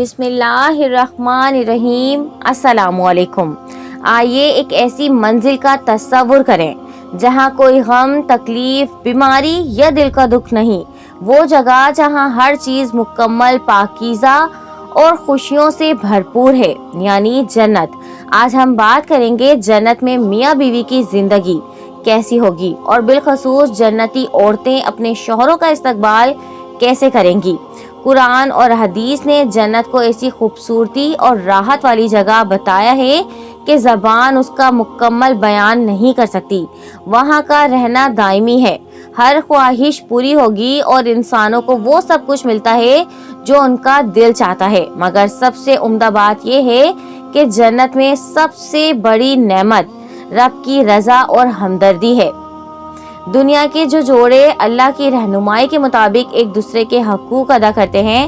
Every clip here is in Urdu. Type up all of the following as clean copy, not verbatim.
بسم اللہ الرحمن الرحیم۔ السلام علیکم۔ آئیے ایک ایسی منزل کا تصور کریں جہاں کوئی غم، تکلیف، بیماری یا دل کا دکھ نہیں۔ وہ جگہ جہاں ہر چیز مکمل، پاکیزہ اور خوشیوں سے بھرپور ہے، یعنی جنت۔ آج ہم بات کریں گے جنت میں میاں بیوی کی زندگی کیسی ہوگی، اور بالخصوص جنتی عورتیں اپنے شوہروں کا استقبال کیسے کریں گی۔ قرآن اور حدیث نے جنت کو ایسی خوبصورتی اور راحت والی جگہ بتایا ہے کہ زبان اس کا مکمل بیان نہیں کر سکتی۔ وہاں کا رہنا دائمی ہے، ہر خواہش پوری ہوگی اور انسانوں کو وہ سب کچھ ملتا ہے جو ان کا دل چاہتا ہے۔ مگر سب سے عمدہ بات یہ ہے کہ جنت میں سب سے بڑی نعمت رب کی رضا اور ہمدردی ہے۔ دنیا کے جو جوڑے اللہ کی رہنمائی کے مطابق ایک دوسرے کے حقوق ادا کرتے ہیں،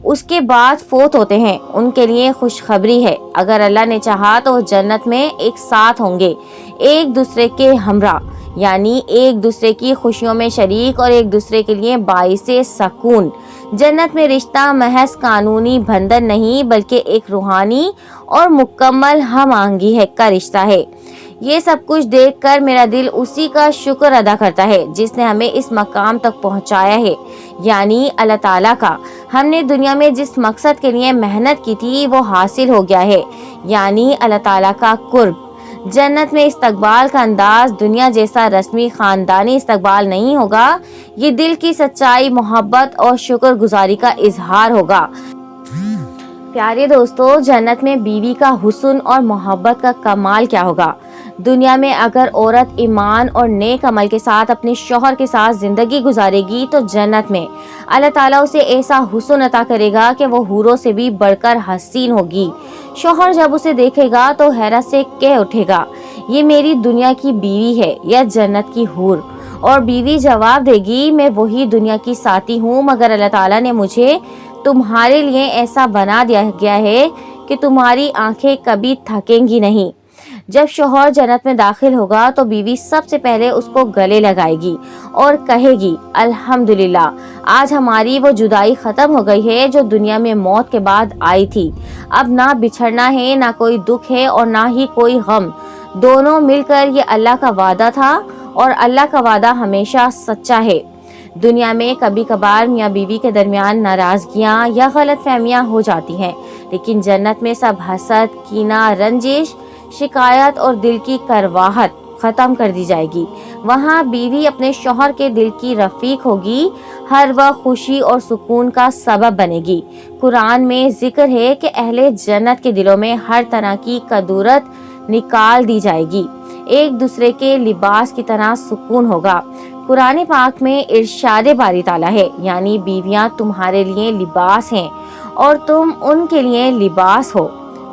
اس کے بعد فوت ہوتے ہیں، ان کے لیے خوشخبری ہے۔ اگر اللہ نے چاہا تو جنت میں ایک ساتھ ہوں گے، ایک دوسرے کے ہمراہ، یعنی ایک دوسرے کی خوشیوں میں شریک اور ایک دوسرے کے لیے باعث سکون۔ جنت میں رشتہ محض قانونی بندھن نہیں بلکہ ایک روحانی اور مکمل ہم آہنگی کا رشتہ ہے۔ یہ سب کچھ دیکھ کر میرا دل اسی کا شکر ادا کرتا ہے جس نے ہمیں اس مقام تک پہنچایا ہے، یعنی اللہ تعالیٰ کا۔ ہم نے دنیا میں جس مقصد کے لیے محنت کی تھی وہ حاصل ہو گیا ہے، یعنی اللہ تعالیٰ کا قرب۔ جنت میں استقبال کا انداز دنیا جیسا رسمی خاندانی استقبال نہیں ہوگا، یہ دل کی سچائی، محبت اور شکر گزاری کا اظہار ہوگا۔ پیارے دوستو، جنت میں بیوی کا حسن اور محبت کا کمال کیا ہوگا۔ دنیا میں اگر عورت ایمان اور نیک عمل کے ساتھ اپنے شوہر کے ساتھ زندگی گزارے گی تو جنت میں اللہ تعالیٰ اسے ایسا حسن عطا کرے گا کہ وہ حوروں سے بھی بڑھ کر حسین ہوگی۔ شوہر جب اسے دیکھے گا تو حیرت سے کہہ اٹھے گا، یہ میری دنیا کی بیوی ہے یا جنت کی حور؟ اور بیوی جواب دے گی، میں وہی دنیا کی ساتھی ہوں، مگر اللہ تعالیٰ نے مجھے تمہارے لیے ایسا بنا دیا گیا ہے کہ تمہاری آنکھیں کبھی تھکیں گی نہیں۔ جب شوہر جنت میں داخل ہوگا تو بیوی سب سے پہلے اس کو گلے لگائے گی اور کہے گی، الحمدللہ، آج ہماری وہ جدائی ختم ہو گئی ہے جو دنیا میں موت کے بعد آئی تھی۔ اب نہ بچھڑنا ہے، نہ کوئی دکھ ہے اور نہ ہی کوئی غم۔ دونوں مل کر یہ اللہ کا وعدہ تھا اور اللہ کا وعدہ ہمیشہ سچا ہے۔ دنیا میں کبھی کبھار میاں بیوی کے درمیان ناراضگیاں یا غلط فہمیاں ہو جاتی ہیں، لیکن جنت میں سب حسد، کینہ، رنجش، شکایت اور دل کی کرواہٹ ختم کر دی جائے گی۔ وہاں بیوی اپنے شوہر کے دل کی رفیق ہوگی، ہر وقت خوشی اور سکون کا سبب بنے گی۔ قرآن میں ذکر ہے کہ اہل جنت کے دلوں میں ہر طرح کی کدورت نکال دی جائے گی، ایک دوسرے کے لباس کی طرح سکون ہوگا۔ قرآن پاک میں ارشاد باری تعالیٰ ہے، یعنی بیویاں تمہارے لیے لباس ہیں اور تم ان کے لیے لباس ہو۔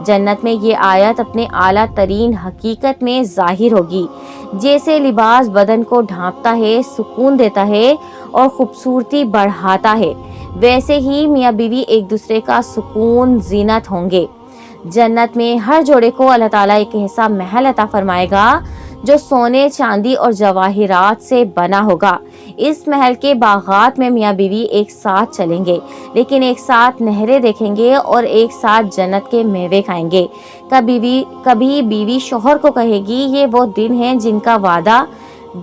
جنت میں یہ آیت اپنے اعلیٰ ترین حقیقت میں ظاہر ہوگی۔ جیسے لباس بدن کو ڈھانپتا ہے، سکون دیتا ہے اور خوبصورتی بڑھاتا ہے، ویسے ہی میاں بیوی ایک دوسرے کا سکون، زینت ہوں گے۔ جنت میں ہر جوڑے کو اللہ تعالیٰ ایک ایسا محل عطا فرمائے گا جو سونے، چاندی اور جواہرات سے بنا ہوگا۔ اس محل کے باغات میں میاں بیوی ایک ساتھ چلیں گے، لیکن ایک ساتھ نہریں دیکھیں گے اور ایک ساتھ جنت کے میوے کھائیں گے۔ کبھی بیوی شوہر کو کہے گی، یہ وہ دن ہیں جن کا وعدہ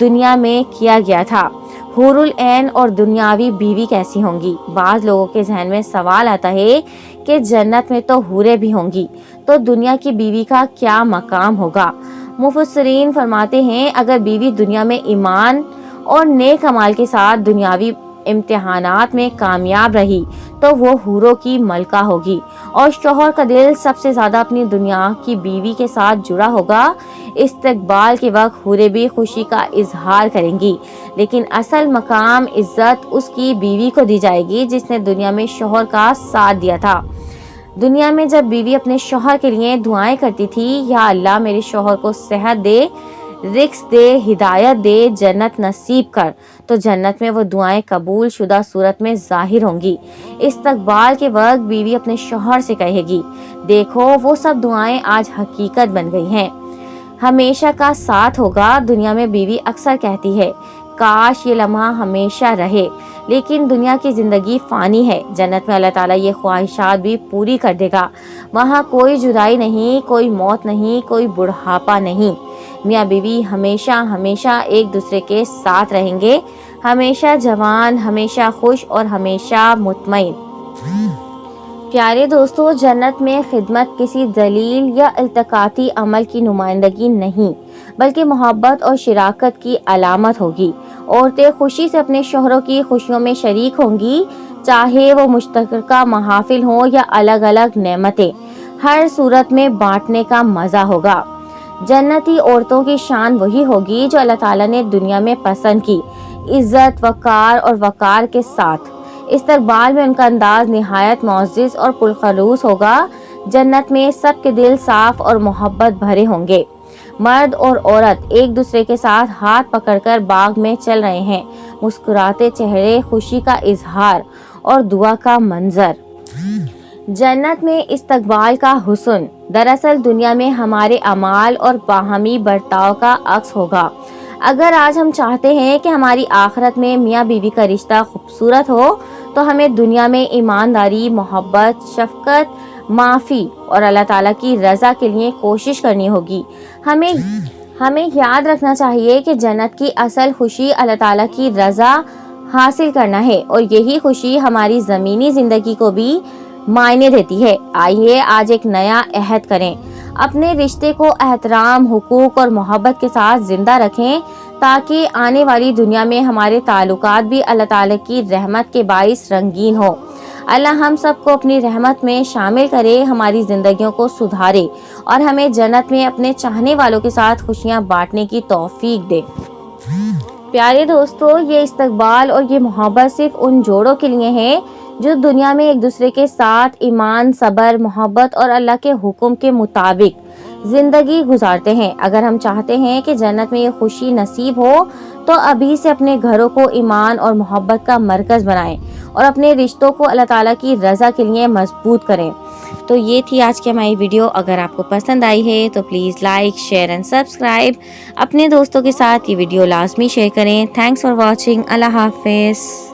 دنیا میں کیا گیا تھا۔ حور العین اور دنیاوی بیوی کیسی ہوں گی؟ بعض لوگوں کے ذہن میں سوال آتا ہے کہ جنت میں تو حوریں بھی ہوں گی، تو دنیا کی بیوی کا کیا مقام ہوگا؟ مفسرین فرماتے ہیں، اگر بیوی دنیا میں ایمان اور نیک اعمال کے ساتھ دنیاوی امتحانات میں کامیاب رہی تو وہ حوروں کی ملکہ ہوگی، اور شوہر کا دل سب سے زیادہ اپنی دنیا کی بیوی کے ساتھ جڑا ہوگا۔ استقبال کے وقت حوریں بھی خوشی کا اظہار کریں گی، لیکن اصل مقام، عزت اس کی بیوی کو دی جائے گی جس نے دنیا میں شوہر کا ساتھ دیا تھا۔ دنیا میں جب بیوی اپنے شوہر کے لیے دعائیں کرتی تھی، یا اللہ میرے شوہر کو صحت دے، رزق دے، ہدایت دے، جنت نصیب کر، تو جنت میں وہ دعائیں قبول شدہ صورت میں ظاہر ہوں گی۔ استقبال کے وقت بیوی اپنے شوہر سے کہے گی، دیکھو وہ سب دعائیں آج حقیقت بن گئی ہیں، ہمیشہ کا ساتھ ہوگا۔ دنیا میں بیوی اکثر کہتی ہے، کاش یہ لمحہ ہمیشہ رہے، لیکن دنیا کی زندگی فانی ہے۔ جنت میں اللہ تعالیٰ یہ خواہشات بھی پوری کر دے گا۔ وہاں کوئی جدائی نہیں، کوئی موت نہیں، کوئی بڑھاپا نہیں۔ میاں بیوی ہمیشہ ہمیشہ ایک دوسرے کے ساتھ رہیں گے، ہمیشہ جوان، ہمیشہ خوش اور ہمیشہ مطمئن۔ پیارے دوستو، جنت میں خدمت کسی ذلیل یا التقاطی عمل کی نمائندگی نہیں، بلکہ محبت اور شراکت کی علامت ہوگی۔ عورتیں خوشی سے اپنے شوہروں کی خوشیوں میں شریک ہوں گی، چاہے وہ مشترکہ محافل ہوں یا الگ الگ نعمتیں، ہر صورت میں بانٹنے کا مزہ ہوگا۔ جنتی عورتوں کی شان وہی ہوگی جو اللہ تعالیٰ نے دنیا میں پسند کی، عزت، وقار اور وقار کے ساتھ۔ استقبال میں ان کا انداز نہایت معزز اور پرخلوص ہوگا۔ جنت میں سب کے دل صاف اور محبت بھرے ہوں گے۔ مرد اور عورت ایک دوسرے کے ساتھ ہاتھ پکڑ کر باغ میں چل رہے ہیں، مسکراتے چہرے، خوشی کا اظہار اور دعا کا منظر۔ جنت میں استقبال کا حسن دراصل دنیا میں ہمارے اعمال اور باہمی برتاؤ کا عکس ہوگا۔ اگر آج ہم چاہتے ہیں کہ ہماری آخرت میں میاں بیوی کا رشتہ خوبصورت ہو، تو ہمیں دنیا میں ایمانداری، محبت، شفقت، معافی اور اللہ تعالیٰ کی رضا کے لیے کوشش کرنی ہوگی۔ ہمیں یاد رکھنا چاہیے کہ جنت کی اصل خوشی اللہ تعالیٰ کی رضا حاصل کرنا ہے، اور یہی خوشی ہماری زمینی زندگی کو بھی معنی دیتی ہے۔ آئیے آج ایک نیا عہد کریں، اپنے رشتے کو احترام، حقوق اور محبت کے ساتھ زندہ رکھیں، تاکہ آنے والی دنیا میں ہمارے تعلقات بھی اللہ تعالیٰ کی رحمت کے باعث رنگین ہو۔ اللہ ہم سب کو اپنی رحمت میں شامل کرے، ہماری زندگیوں کو سدھارے اور ہمیں جنت میں اپنے چاہنے والوں کے ساتھ خوشیاں بانٹنے کی توفیق دے۔ پیارے دوستو، یہ استقبال اور یہ محبت صرف ان جوڑوں کے لیے ہے جو دنیا میں ایک دوسرے کے ساتھ ایمان، صبر، محبت اور اللہ کے حکم کے مطابق زندگی گزارتے ہیں۔ اگر ہم چاہتے ہیں کہ جنت میں یہ خوشی نصیب ہو، تو ابھی سے اپنے گھروں کو ایمان اور محبت کا مرکز بنائیں اور اپنے رشتوں کو اللہ تعالیٰ کی رضا کے لیے مضبوط کریں۔ تو یہ تھی آج کی ہماری ویڈیو۔ اگر آپ کو پسند آئی ہے تو please like, share and subscribe. اپنے دوستوں کے ساتھ یہ ویڈیو لازمی شیئر کریں۔ Thanks for watching. اللہ حافظ۔